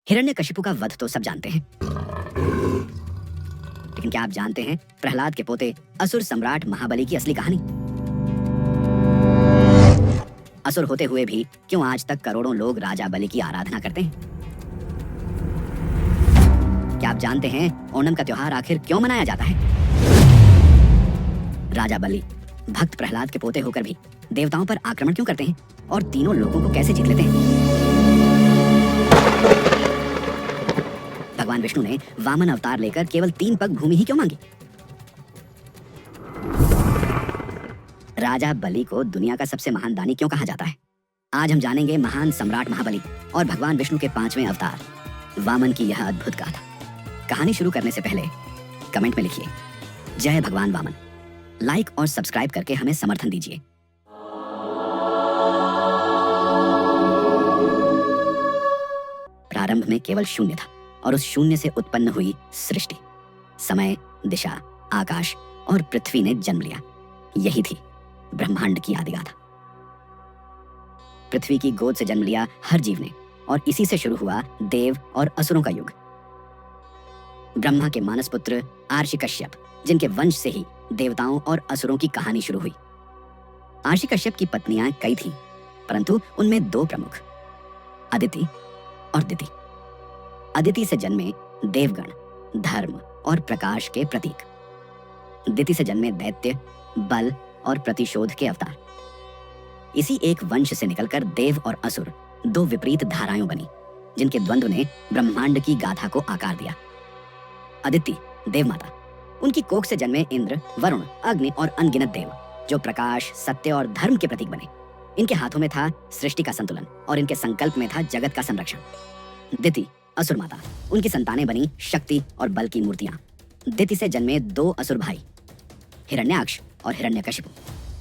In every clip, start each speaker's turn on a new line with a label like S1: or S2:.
S1: हिरण्यकशिपु का वध तो सब जानते हैं, लेकिन क्या आप जानते हैं प्रहलाद के पोते असुर सम्राट महाबली की असली कहानी? असुर होते हुए भी क्यों आज तक करोड़ों लोग राजा बलि की आराधना करते हैं? क्या आप जानते हैं ओणम का त्योहार आखिर क्यों मनाया जाता है? राजा बलि भक्त प्रहलाद के पोते होकर भी देवताओं पर आक्रमण क्यों करते हैं और तीनों लोगों को कैसे जीत लेते हैं? भगवान विष्णु ने वामन अवतार लेकर केवल 3 पग भूमि ही क्यों मांगी? राजा बलि को दुनिया का सबसे महान दानी क्यों कहा जाता है? आज हम जानेंगे महान सम्राट महाबली और भगवान विष्णु के 5वें अवतार वामन की यह अद्भुत गाथा। कहानी शुरू करने से पहले कमेंट में लिखिए जय भगवान वामन। लाइक और सब्सक्राइब करके हमें समर्थन दीजिए। प्रारंभ में केवल शून्य था और उस शून्य से उत्पन्न हुई सृष्टि। समय, दिशा, आकाश और पृथ्वी ने जन्म लिया। यही थी ब्रह्मांड की आदिगाथा। पृथ्वी की गोद से जन्म लिया हर जीव ने और इसी से शुरू हुआ देव और असुरों का युग। ब्रह्मा के मानस पुत्र आर्षि कश्यप, जिनके वंश से ही देवताओं और असुरों की कहानी शुरू हुई। आर्षि कश्यप की पत्नियां कई थीं, परंतु उनमें 2 प्रमुख, अदिति और दिति। अदिति से जन्मे देवगण, धर्म और प्रकाश के प्रतीक। दिति से जन्मे दैत्य, बल और प्रतिशोध के अवतार। इसी एक वंश से निकलकर देव और असुर 2 विपरीत धाराएं बनी, जिनके द्वंद्व ने ब्रह्मांड की गाथा को आकार दिया। अदिति देव माता, उनकी कोख से जन्मे इंद्र, वरुण, अग्नि और अनगिनत देव, जो प्रकाश, सत्य और धर्म के प्रतीक बने। इनके हाथों में था सृष्टि का संतुलन और इनके संकल्प में था जगत का संरक्षण। दिति असुर माता, उनकी संतानें बनी शक्ति और बल की मूर्तियां। दिति से जन्मे 2 असुर भाई, हिरण्याक्ष और हिरण्यकशिपु।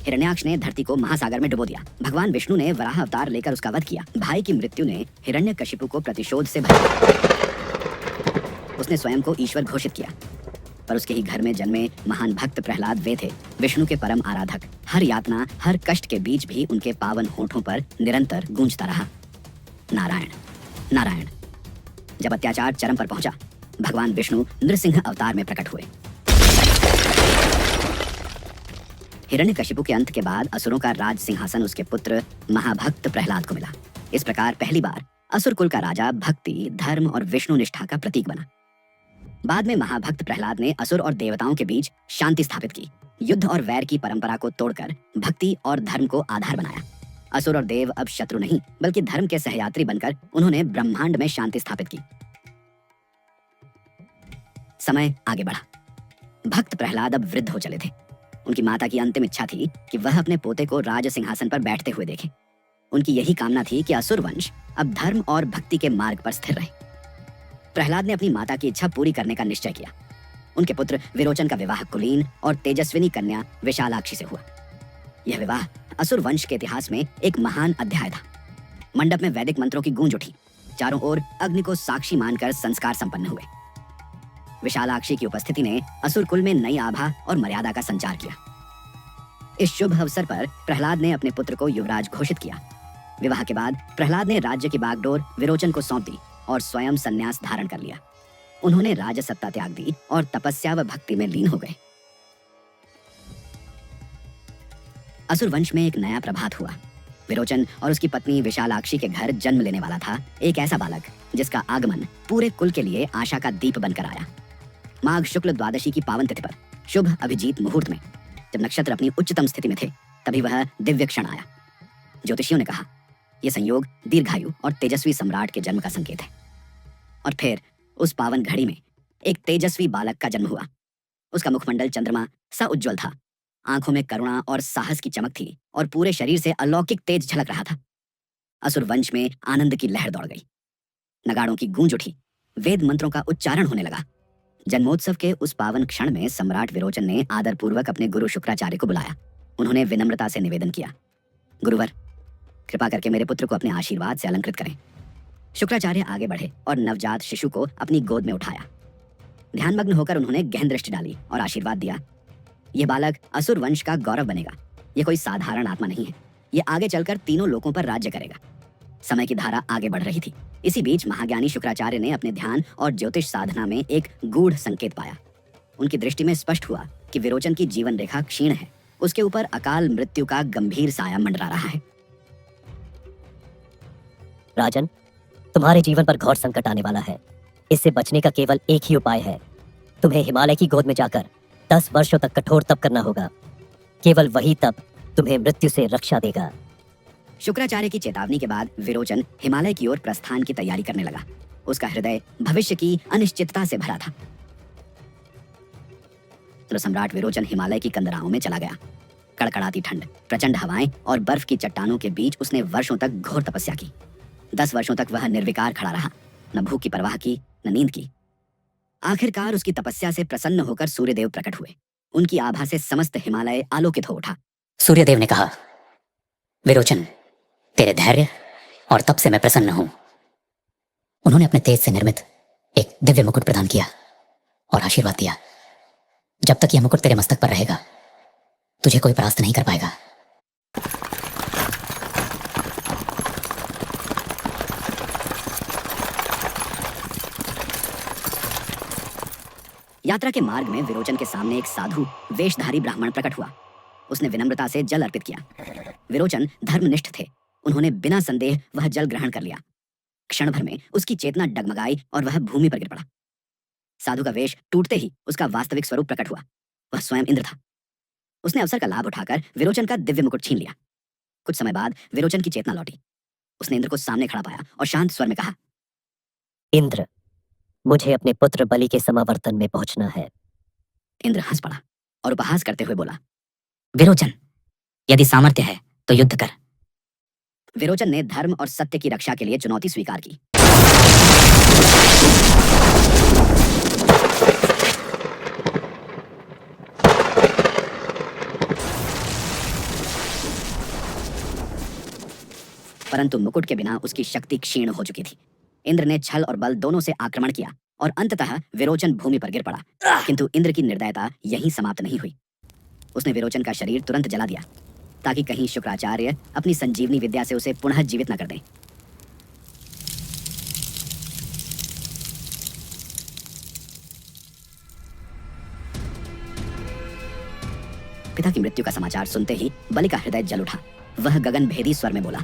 S1: हिरण्याक्ष ने धरती को महासागर में डुबो दिया। भगवान विष्णु ने वराह अवतार लेकर उसका वध किया। भाई की मृत्यु ने हिरण्यकशिपु को प्रतिशोध से भरा। उसने स्वयं को ईश्वर घोषित किया, पर उसके ही घर में जन्मे महान भक्त प्रहलाद वे थे विष्णु के परम आराधक। हर यातना, हर कष्ट के बीच भी उनके पावन होठों पर निरंतर गूंजता रहा, नारायण नारायण। जब अत्याचार चरम पर पहुंचा, भगवान विष्णु नृसिंह अवतार में प्रकट हुए। हिरण्यकशिपु के अंत के बाद असुरों का राज सिंहासन उसके पुत्र महाभक्त प्रहलाद को मिला। इस प्रकार पहली बार असुर कुल का राजा भक्ति, धर्म और विष्णु निष्ठा का प्रतीक बना। बाद में महाभक्त प्रहलाद ने असुर और देवताओं के बीच शांति स्थापित की। युद्ध और वैर की परंपरा को तोड़कर भक्ति और धर्म को आधार बनाया। असुर और देव अब शत्रु नहीं, बल्कि धर्म के सहयात्री बनकर उन्होंने ब्रह्मांड में शांति स्थापित की। समय आगे बढ़ा। भक्त प्रहलाद अब वृद्ध हो चले थे। उनकी माता की अंतिम इच्छा थी कि वह अपने पोते को राज सिंहासन पर बैठते हुए देखें। उनकी यही कामना थी कि असुर वंश अब धर्म और भक्ति के मार्ग पर स्थिर रहे। प्रहलाद ने अपनी माता की इच्छा पूरी करने का निश्चय किया। उनके पुत्र विरोचन का विवाह कुलीन और तेजस्विनी कन्या विशालाक्षी से हुआ। यह विवाह असुर वंश के इतिहास में एक महान अध्याय था। मंडप में वैदिक मंत्रों की गूंज उठी। चारों ओर अग्नि को साक्षी मानकर संस्कार संपन्न हुए। विशालाक्षी की उपस्थिति ने असुर कुल में नई आभा और मर्यादा का संचार किया। इस शुभ अवसर पर प्रहलाद ने अपने पुत्र को युवराज घोषित किया। विवाह के बाद प्रहलाद ने राज्य की बागडोर विरोचन को सौंप दी और स्वयं संन्यास धारण कर लिया। उन्होंने राजसत्ता त्याग दी और तपस्या व भक्ति में लीन हो गए। असुर वंश में एक नया प्रभात हुआ। विरोचन और उसकी पत्नी विशालाक्षी के घर जन्म लेने वाला था एक ऐसा बालक जिसका आगमन पूरे कुल के लिए आशा का दीप बनकर आया। माघ शुक्ल द्वादशी की पावन तिथि पर शुभ अभिजीत मुहूर्त में, जब नक्षत्र अपनी उच्चतम स्थिति में थे, तभी वह दिव्य क्षण आया। ज्योतिषियों ने कहा, यह संयोग दीर्घायु और तेजस्वी सम्राट के जन्म का संकेत है। और फिर उस पावन घड़ी में एक तेजस्वी बालक का जन्म हुआ। उसका मुखमंडल चंद्रमा सा उज्ज्वल था। आंखों में करुणा और साहस की चमक थी और पूरे शरीर से अलौकिक तेज झलक रहा था। असुर वंश में आनंद की लहर दौड़ गई। नगाड़ों की गूंज उठी। वेद मंत्रों का उच्चारण होने लगा। जन्मोत्सव के उस पावन क्षण में सम्राट विरोचन ने आदरपूर्वक अपने गुरु शुक्राचार्य को बुलाया। उन्होंने विनम्रता से निवेदन किया, गुरुवर, कृपा करके मेरे पुत्र को अपने आशीर्वाद से अलंकृत करें। शुक्राचार्य आगे बढ़े और नवजात शिशु को अपनी गोद में उठाया। ध्यानमग्न होकर उन्होंने गहन दृष्टि डाली और आशीर्वाद दिया, यह बालक असुर वंश का गौरव बनेगा। यह कोई साधारण आत्मा नहीं है। यह आगे चलकर तीनों लोकों पर राज्य करेगा। समय की धारा आगे बढ़ रही थी। इसी बीच महाज्ञानी शुक्राचार्य ने अपने ध्यान और ज्योतिष साधना में एक गूढ़ संकेत पाया। उनकी दृष्टि में स्पष्ट हुआ कि विरोचन की जीवन रेखा क्षीण है। उसके ऊपर अकाल मृत्यु का गंभीर साया मंडरा रहा है।
S2: राजन, तुम्हारे जीवन पर घोर संकट आने वाला है। इससे बचने का केवल एक ही उपाय है। तुम्हें हिमालय की गोद में जाकर 10 वर्षों तक कठोर तप करना होगा। केवल वही तप तुम्हें मृत्यु से रक्षा देगा।
S1: शुक्राचार्य की चेतावनी के बाद विरोचन हिमालय की ओर प्रस्थान की तैयारी करने लगा। उसका हृदय भविष्य की अनिश्चितता से भरा था। तो सम्राट विरोचन हिमालय की कंदराओं में चला गया। कड़कड़ाती ठंड, प्रचंड हवाएं और बर्फ की चट्टानों के बीच उसने वर्षों तक घोर तपस्या की। 10 वर्षों तक वह निर्विकार खड़ा रहा, न भूख की परवाह की, न नींद की। आखिरकार उसकी तपस्या से प्रसन्न होकर सूर्यदेव प्रकट हुए। उनकी आभा से समस्त हिमालय आलोकित हो उठा।
S3: सूर्यदेव ने कहा, विरोचन, तेरे धैर्य और तप से मैं प्रसन्न हूं। उन्होंने अपने तेज से निर्मित एक दिव्य मुकुट प्रदान किया और आशीर्वाद दिया, जब तक यह मुकुट तेरे मस्तक पर रहेगा तुझे कोई परास्त नहीं कर पाएगा।
S1: यात्रा के मार्ग में विरोचन के सामने एक साधु वेशधारी ब्राह्मण प्रकट हुआ। उसने विनम्रता से जल अर्पित किया। विरोचन धर्मनिष्ठ थे। उन्होंने बिना संदेह वह जल ग्रहण कर लिया। क्षण भर में उसकी चेतना डगमगाई और वह भूमि पर गिर पड़ा। साधु का वेश टूटते ही उसका वास्तविक स्वरूप प्रकट हुआ। वह स्वयं इंद्र था। उसने अवसर का लाभ उठाकर विरोचन का दिव्य मुकुट छीन लिया। कुछ समय बाद विरोचन की चेतना लौटी। उसने इंद्र को सामने खड़ा पाया और शांत स्वर में कहा,
S2: इंद्र, मुझे अपने पुत्र बलि के समावर्तन में पहुंचना है।
S1: इंद्र हंस पड़ा और उपहास करते हुए बोला,
S3: विरोचन, यदि सामर्थ्य है तो युद्ध कर।
S1: विरोचन ने धर्म और सत्य की रक्षा के लिए चुनौती स्वीकार की। परंतु मुकुट के बिना उसकी शक्ति क्षीण हो चुकी थी। इंद्र ने छल और बल दोनों से आक्रमण किया और अंततः विरोचन भूमि पर गिर पड़ा। किंतु इंद्र की निर्दयता यहीं समाप्त नहीं हुई। उसने विरोचन का शरीर तुरंत जला दिया ताकि कहीं शुक्राचार्य अपनी संजीवनी विद्या से उसे पुनः जीवित न कर दें। पिता की मृत्यु का समाचार सुनते ही बलि का हृदय जल उठा। वह गगन भेदी स्वर में बोला,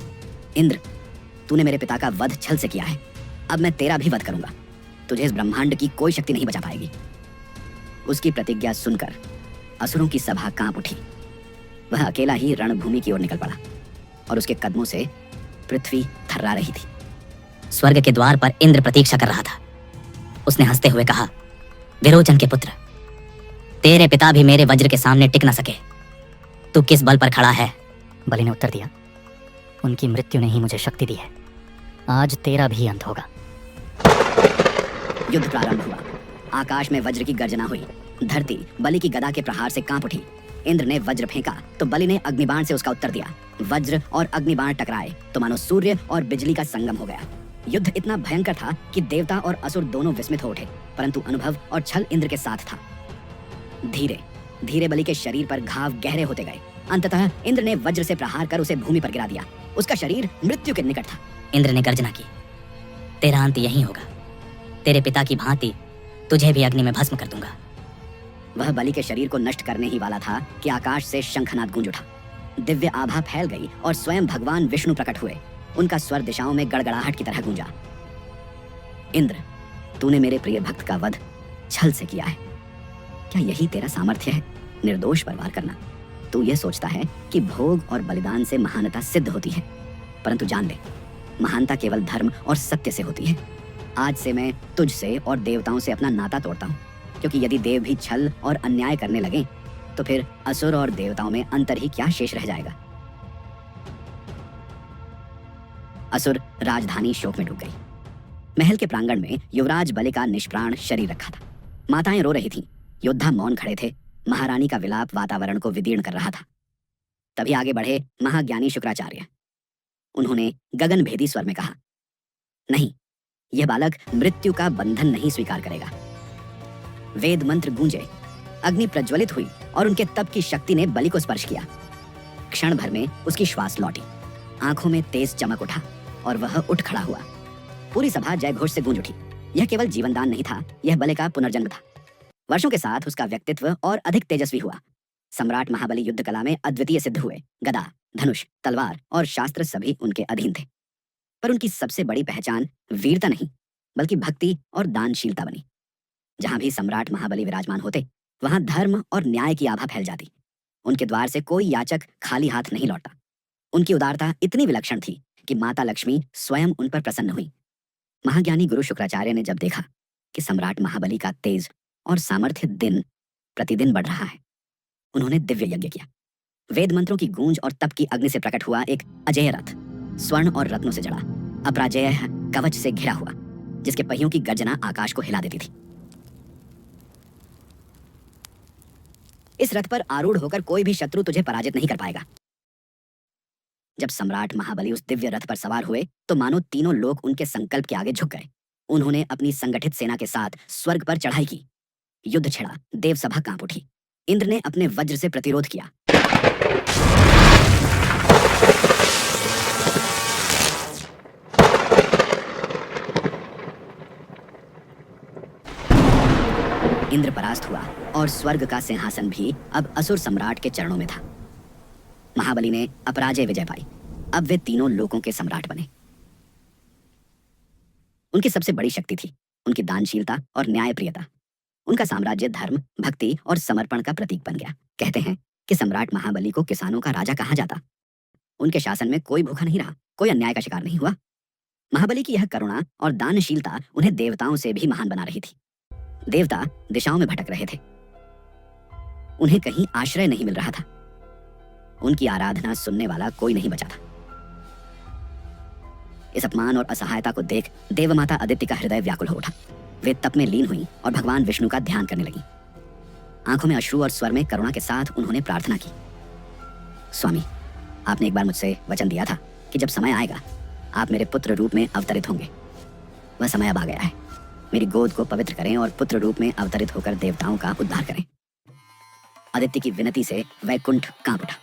S1: इंद्र, तूने मेरे पिता का वध छल से किया है। अब मैं तेरा भी वध करूंगा। तुझे इस ब्रह्मांड की कोई शक्ति नहीं बचा पाएगी। उसकी प्रतिज्ञा सुनकर असुरों की सभा कांप उठी। वह अकेला ही रणभूमि की ओर निकल पड़ा और उसके कदमों से पृथ्वी थर्रा रही थी।
S3: स्वर्ग के द्वार पर इंद्र प्रतीक्षा कर रहा था। उसने हंसते हुए कहा, विरोचन के पुत्र, तेरे पिता भी मेरे वज्र के सामने टिक न सके। तू किस बल पर खड़ा है?
S4: बलि ने उत्तर दिया, उनकी मृत्यु ने ही मुझे शक्ति दी है। आज तेरा भी अंत होगा।
S1: युद्ध प्रारंभ हुआ। आकाश में वज्र की गर्जना हुई। धरती बलि की गदा के प्रहार से कांप उठी। इंद्र ने वज्र फेंका तो बलि ने अग्निबाण से उसका उत्तर दिया। वज्र और अग्निबाण टकराए तो मानो सूर्य और बिजली का संगम हो गया। युद्ध इतना भयंकर था कि देवता और असुर दोनों विस्मित हो उठे, परंतु अनुभव और छल इंद्र के साथ था। धीरे धीरे बलि के शरीर पर घाव गहरे होते गए। अंततः इंद्र ने वज्र से प्रहार कर उसे भूमि पर गिरा दिया। उसका शरीर मृत्यु के निकट था।
S3: इंद्र ने गर्जना की, तेरा अंत यहीं होगा। तेरे पिता की भांति तुझे भी अग्नि में भस्म कर दूंगा।
S1: वह बलि के शरीर को नष्ट करने ही वाला था कि आकाश से शंखनाद गूंज उठा। दिव्य आभा फैल गई और स्वयं भगवान विष्णु प्रकट हुए। उनका स्वर दिशाओं में गड़गड़ाहट की तरह गूंजा। इंद्र, तूने मेरे प्रिय भक्त का वध छल से किया है। क्या यही तेरा सामर्थ्य है, निर्दोष पर वार करना? तू यह सोचता है कि भोग और बलिदान से महानता सिद्ध होती है, परंतु जान ले, महानता केवल धर्म और सत्य से होती है। आज से मैं तुझसे और देवताओं से अपना नाता तोड़ता हूँ, क्योंकि यदि देव भी छल और अन्याय करने लगे तो फिर असुर और देवताओं में अंतर ही क्या शेष रह जाएगा। असुर राजधानी शोक में डूब गई। महल के प्रांगण में युवराज बलि का निष्प्राण शरीर रखा था। माताएं रो रही थीं, योद्धा मौन खड़े थे। महारानी का विलाप वातावरण को विदीर्ण कर रहा था। तभी आगे बढ़े महाज्ञानी शुक्राचार्य। उन्होंने गगन भेदी स्वर में कहा, नहीं, यह बालक मृत्यु का बंधन नहीं स्वीकार करेगा। वेद मंत्र गूंजे, अग्नि प्रज्वलित हुई और उनके तप की शक्ति ने बलि को स्पर्श किया। क्षण भर में उसकी श्वास लौटी, आंखों में तेज चमक उठा और वह उठ खड़ा हुआ। पूरी सभा जय घोष से गूंज उठी। यह केवल जीवन दान नहीं था, यह बलि का पुनर्जन्म था। वर्षों के साथ उसका व्यक्तित्व और अधिक तेजस्वी हुआ। सम्राट महाबली युद्ध कला में अद्वितीय सिद्ध हुए। गदा, धनुष, तलवार और शास्त्र सभी उनके अधीन थे। पर उनकी सबसे बड़ी पहचान वीरता नहीं बल्कि भक्ति और दानशीलता बनी। जहां भी सम्राट महाबली विराजमान होते वहां धर्म और न्याय की आभा फैल जाती। उनके द्वार से कोई याचक खाली हाथ नहीं लौटता। उनकी उदारता इतनी विलक्षण थी कि माता लक्ष्मी स्वयं उन पर प्रसन्न हुई। महाज्ञानी गुरु शुक्राचार्य ने जब देखा कि सम्राट महाबली का तेज और सामर्थ्य दिन प्रतिदिन बढ़ रहा है, उन्होंने दिव्य यज्ञ किया। वेद मंत्रों की गूंज और तप की अग्नि से प्रकट हुआ एक अजेय रथ, स्वर्ण और रत्नों से जड़ा, अपराजेय कवच से घिरा हुआ, जिसके पहियों की गर्जना आकाश को हिला देती थी। इस रथ पर आरूढ़ होकर कोई भी शत्रु तुझे पराजित नहीं कर पाएगा। जब सम्राट महाबली उस दिव्य रथ पर सवार हुए तो मानो तीनों लोग उनके संकल्प के आगे झुक गए। उन्होंने अपनी संगठित सेना के साथ स्वर्ग पर चढ़ाई की। युद्ध छिड़ा, देवसभा कांप उठी। इंद्र ने अपने वज्र से प्रतिरोध किया। इंद्र परास्त हुआ और स्वर्ग का सिंहासन भी अब असुर सम्राट के चरणों में था। महाबली ने अपराजय विजय पाई। अब वे तीनों लोकों के सम्राट बने। उनकी सबसे बड़ी शक्ति थी उनकी दानशीलता और न्यायप्रियता। उनका साम्राज्य धर्म, भक्ति और समर्पण का प्रतीक बन गया। कहते हैं कि सम्राट महाबली को किसानों का राजा कहा जाता। उनके शासन में कोई भूखा नहीं रहा, कोई अन्याय का शिकार नहीं हुआ। महाबली की यह करुणा और दानशीलता उन्हें देवताओं से भी महान बना रही थी। देवता दिशाओं में भटक रहे थे, उन्हें कहीं आश्रय नहीं मिल रहा था। उनकी आराधना सुनने वाला कोई नहीं बचा था। इस अपमान और असहायता को देख देवमाता अदिति का हृदय व्याकुल हो उठा। वे तप में लीन हुई और भगवान विष्णु का ध्यान करने लगी। आंखों में अश्रु और स्वर में करुणा के साथ उन्होंने प्रार्थना की, स्वामी, आपने एक बार मुझसे वचन दिया था कि जब समय आएगा आप मेरे पुत्र रूप में अवतरित होंगे। वह समय अब आ गया है। मेरी गोद को पवित्र करें और पुत्र रूप में अवतरित होकर देवताओं का उद्धार करें। आदित्य की विनती से वैकुंठ कांप उठा।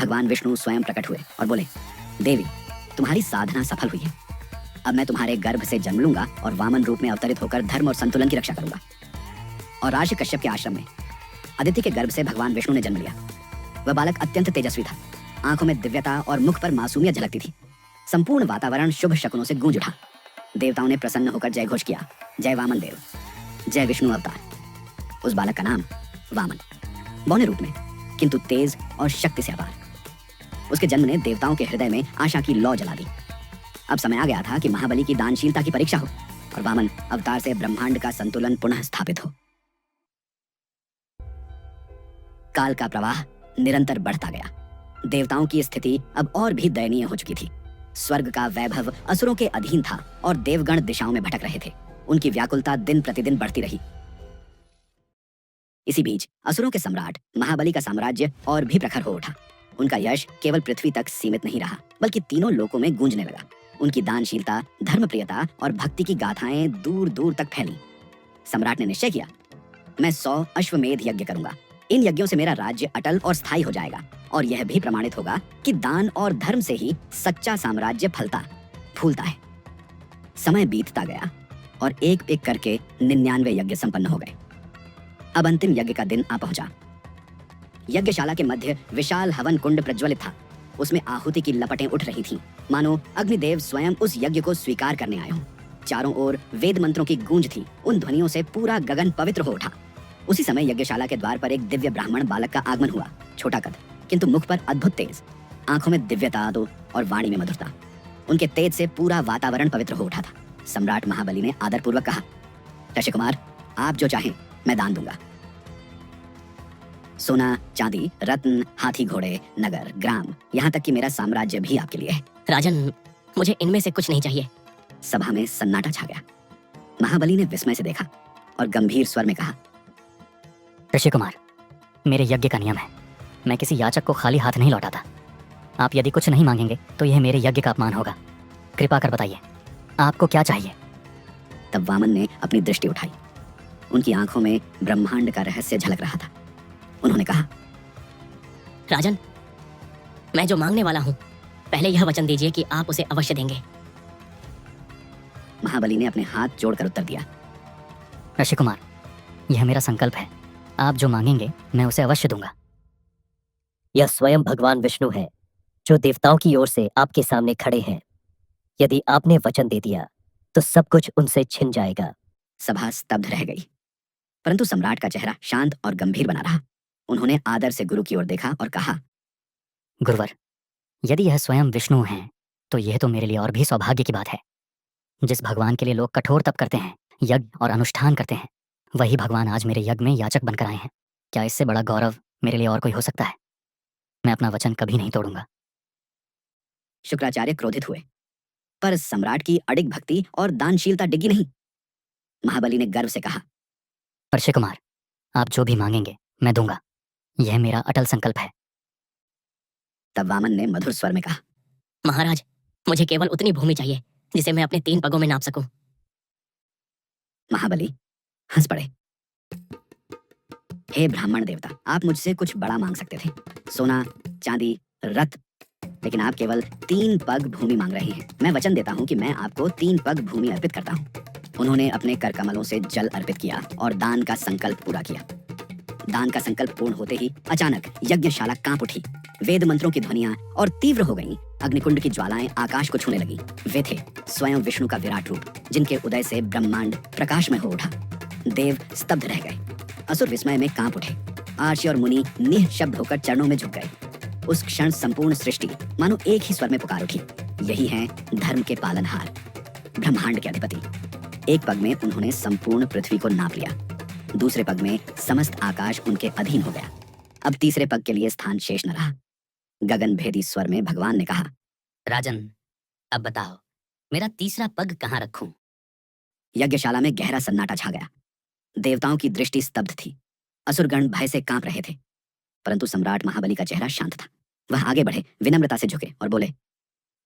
S1: भगवान विष्णु स्वयं प्रकट हुए और बोले, देवी, तुम्हारी साधना सफल हुई है। अब मैं तुम्हारे गर्भ से जन्म लूंगा और वामन रूप में अवतरित होकर धर्म और संतुलन की रक्षा करूंगा। और ऋषि कश्यप के आश्रम में आदित्य के गर्भ से भगवान विष्णु ने जन्म लिया। वह बालक अत्यंत तेजस्वी था। आंखों में दिव्यता और मुख पर मासूमियत झलकती थी। संपूर्ण वातावरण शुभ शकुनों से गूंज उठा। देवताओं ने प्रसन्न होकर जय घोष किया, जय वामन देव, जय विष्णु अवतार। उस बालक का नाम वामन, बौने रूप में किंतु तेज और शक्ति से अपार। उसके जन्म ने देवताओं के हृदय में आशा की लौ जला दी। अब समय आ गया था कि महाबली की दानशीलता की परीक्षा हो और वामन अवतार से ब्रह्मांड का संतुलन पुनः स्थापित हो। काल का प्रवाह निरंतर बढ़ता गया। देवताओं की स्थिति अब और भी दयनीय हो चुकी थी। स्वर्ग का वैभव असुरों के अधीन था और देवगण दिशाओं में भटक रहे थे। उनकी व्याकुलता दिन प्रतिदिन बढ़ती रही। इसी बीच असुरों के सम्राट महाबली का साम्राज्य और भी प्रखर हो उठा। उनका यश केवल पृथ्वी तक सीमित नहीं रहा बल्कि तीनों लोकों में गूंजने लगा। उनकी दानशीलता, धर्मप्रियता और भक्ति की गाथाएं दूर दूर तक फैली। सम्राट ने निश्चय किया, मैं 100 अश्वमेध यज्ञ करूंगा। इन यज्ञों से मेरा राज्य अटल और स्थायी हो जाएगा और यह भी प्रमाणित होगा कि दान और धर्म से ही सच्चा साम्राज्य फलता फूलता है। समय बीतता गया और एक एक करके 99 यज्ञ संपन्न हो गए। अब अंतिम यज्ञ का दिन आ पहुंचा। यज्ञशाला के मध्य विशाल हवन कुंड प्रज्वलित था। उसमें आहुति की लपटें उठ रही थीं, मानो अग्निदेव स्वयं उस यज्ञ को स्वीकार करने आए हों। चारों ओर वेद मंत्रों की गूंज थी। उन ध्वनियों से पूरा गगन पवित्र हो उठा। उसी समय यज्ञशाला के द्वार पर एक दिव्य ब्राह्मण बालक का आगमन हुआ। छोटा कद किंतु मुख पर अद्भुत तेज, आंखों में दिव्यता और वाणी में मधुरता। उनके तेज से पूरा वातावरण पवित्र हो उठा था। सम्राट महाबली ने आदरपूर्वक कहा, ऋषि कुमार, आप जो चाहें मैं दान दूंगा। सोना, चांदी, रत्न, हाथी घोड़े, नगर, ग्राम, यहाँ तक कि मेरा साम्राज्य भी आपके लिए है।
S2: राजन, मुझे इनमें से कुछ नहीं चाहिए।
S1: सभा में सन्नाटा छा गया। महाबली ने विस्मय से देखा और गंभीर स्वर में कहा,
S4: ऋषि कुमार, मेरे यज्ञ का नियम है, मैं किसी याचक को खाली हाथ नहीं लौटाता। आप यदि कुछ नहीं मांगेंगे तो यह मेरे यज्ञ का अपमान होगा। कृपा कर बताइए, आपको क्या चाहिए?
S1: तब वामन ने अपनी दृष्टि उठाई। उनकी आंखों में ब्रह्मांड का रहस्य झलक रहा था। उन्होंने कहा,
S2: राजन, मैं जो मांगने वाला हूँ, पहले यह वचन दीजिए कि आप उसे अवश्य देंगे।
S1: महाबली ने अपने हाथ जोड़कर उत्तर दिया।
S4: ऋषि कुमार, यह मेरा संकल्प है। आप जो मांगेंगे मैं उसे अवश्य दूंगा।
S2: यह स्वयं भगवान विष्णु है जो देवताओं की ओर से आपके सामने खड़े हैं। यदि आपने वचन दे दिया तो सब कुछ उनसे छिन जाएगा।
S1: सभा स्तब्ध रह गई, परंतु सम्राट का चेहरा शांत और गंभीर बना रहा। उन्होंने आदर से गुरु की ओर देखा और कहा,
S4: गुरुवर, यदि यह स्वयं विष्णु हैं तो यह तो मेरे लिए और भी सौभाग्य की बात है। जिस भगवान के लिए लोग कठोर तप करते हैं, यज्ञ और अनुष्ठान करते हैं, वही भगवान आज मेरे यज्ञ में याचक बनकर आए हैं। क्या इससे बड़ा गौरव मेरे लिए और कोई हो सकता है? मैं अपना वचन कभी नहीं तोड़ूंगा।
S1: शुक्राचार्य क्रोधित हुए, पर सम्राट की अडिग भक्ति और दानशीलता डिगी नहीं। महाबली ने गर्व से कहा,
S4: ऋषि कुमार, आप जो भी मांगेंगे मैं दूंगा। यह मेरा अटल संकल्प है।
S1: तब वामन ने मधुर स्वर में कहा,
S5: महाराज, मुझे केवल उतनी भूमि चाहिए जिसे मैं अपने 3 पगों में नाप सकूं।
S1: महाबली हंस पड़े। हे ब्राह्मण देवता, आप मुझसे कुछ बड़ा मांग सकते थे, सोना, चांदी, रथ, लेकिन आप केवल 3 पग भूमि मांग रहे हैं। मैं वचन देता हूं कि मैं आपको 3 पग भूमि अर्पित करता हूं। उन्होंने अपने कर कमलों से जल अर्पित किया और दान का संकल्प पूरा किया। दान का संकल्प पूर्ण होते ही अचानक यज्ञशाला कांप उठी। वेद मंत्रों की ध्वनियां और तीव्र हो गईं। अग्निकुंड की ज्वालाएं आकाश को छूने लगी। वे थे स्वयं विष्णु का विराट रूप, जिनके उदय से ब्रह्मांड प्रकाश में हो उठा। देव स्तब्ध रह गए, असुर विस्मय में कांप उठे। आर्षि और मुनि निःशब्द होकर चरणों में झुक गए। उस क्षण संपूर्ण सृष्टि मानो एक ही स्वर में पुकार उठी, यही है धर्म के पालनहार, ब्रह्मांड के अधिपति। एक पग में उन्होंने संपूर्ण पृथ्वी को नाप लिया, दूसरे पग में समस्त आकाश उनके अधीन हो गया। अब तीसरे पग के लिए स्थान शेष न रहा। गगन भेदी स्वर में भगवान ने कहा,
S5: राजन, अब बताओ मेरा तीसरा पग कहाँ रखूं?
S1: यज्ञशाला में गहरा सन्नाटा छा गया। देवताओं की दृष्टि स्तब्ध थी। असुरगण भय से कांप रहे थे, परंतु सम्राट महाबली का चेहरा शांत था। वह आगे बढ़े, विनम्रता से झुके और बोले,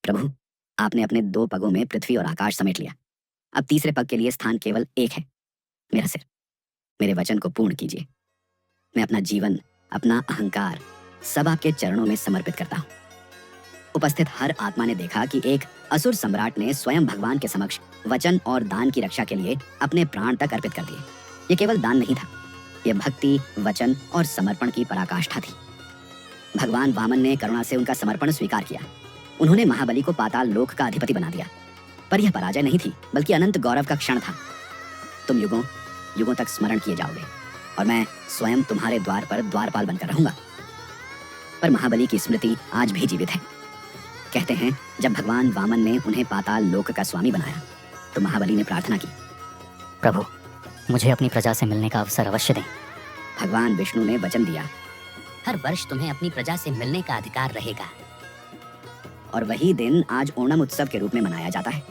S1: प्रभु, आपने अपने 2 पगों में पृथ्वी और आकाश समेट लिया। अब तीसरे पग के लिए स्थान केवल एक है, मेरा सिर। मेरे वचन को पूर्ण कीजिए। मैं अपना जीवन, अपना अहंकार सब आपके चरणों में समर्पित करता हूं। उपस्थित हर आत्मा ने देखा कि एक असुर सम्राट ने स्वयं भगवान के समक्ष वचन और दान की रक्षा के लिए अपने प्राण तक अर्पित कर दिए। ये केवल दान नहीं था, यह भक्ति, वचन और समर्पण की पराकाष्ठा थी। भगवान वामन ने करुणा से उनका समर्पण स्वीकार किया। उन्होंने महाबली को पाताल लोक का अधिपति बना दिया। पर यह पराजय नहीं थी, बल्कि अनंत गौरव का क्षण था। तुम युगों युगों तक स्मरण किए जाओगे और मैं स्वयं तुम्हारे द्वार पर द्वारपाल बनकर रहूंगा। पर महाबली की स्मृति आज भी जीवित है। कहते हैं, जब भगवान वामन ने उन्हें पाताल लोक का स्वामी बनाया तो महाबली ने प्रार्थना की,
S4: प्रभु, मुझे अपनी प्रजा से मिलने का अवसर अवश्य दें।
S1: भगवान विष्णु ने वचन दिया,
S5: हर वर्ष तुम्हें अपनी प्रजा से मिलने का अधिकार रहेगा।
S1: और वही दिन आज ओणम उत्सव के रूप में मनाया जाता है।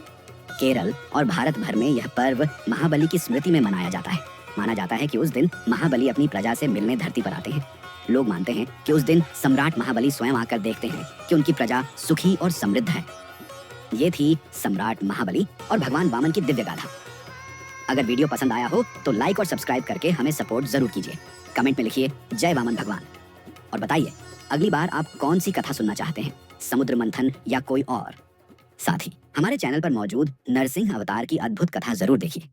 S1: केरल और भारत भर में यह पर्व महाबली की स्मृति में मनाया जाता है। माना जाता है कि उस दिन महाबली अपनी प्रजा से मिलने धरती पर आते हैं। लोग मानते हैं कि उस दिन सम्राट महाबली स्वयं आकर देखते हैं कि उनकी प्रजा सुखी और समृद्ध है। ये थी सम्राट महाबली और भगवान वामन की दिव्य गाथा। अगर वीडियो पसंद आया हो तो लाइक और सब्सक्राइब करके हमें सपोर्ट जरूर कीजिए। कमेंट में लिखिए जय वामन भगवान और बताइए अगली बार आप कौन सी कथा सुनना चाहते हैं, समुद्र मंथन या कोई और। साथ ही हमारे चैनल पर मौजूद नरसिंह अवतार की अद्भुत कथा जरूर देखिए।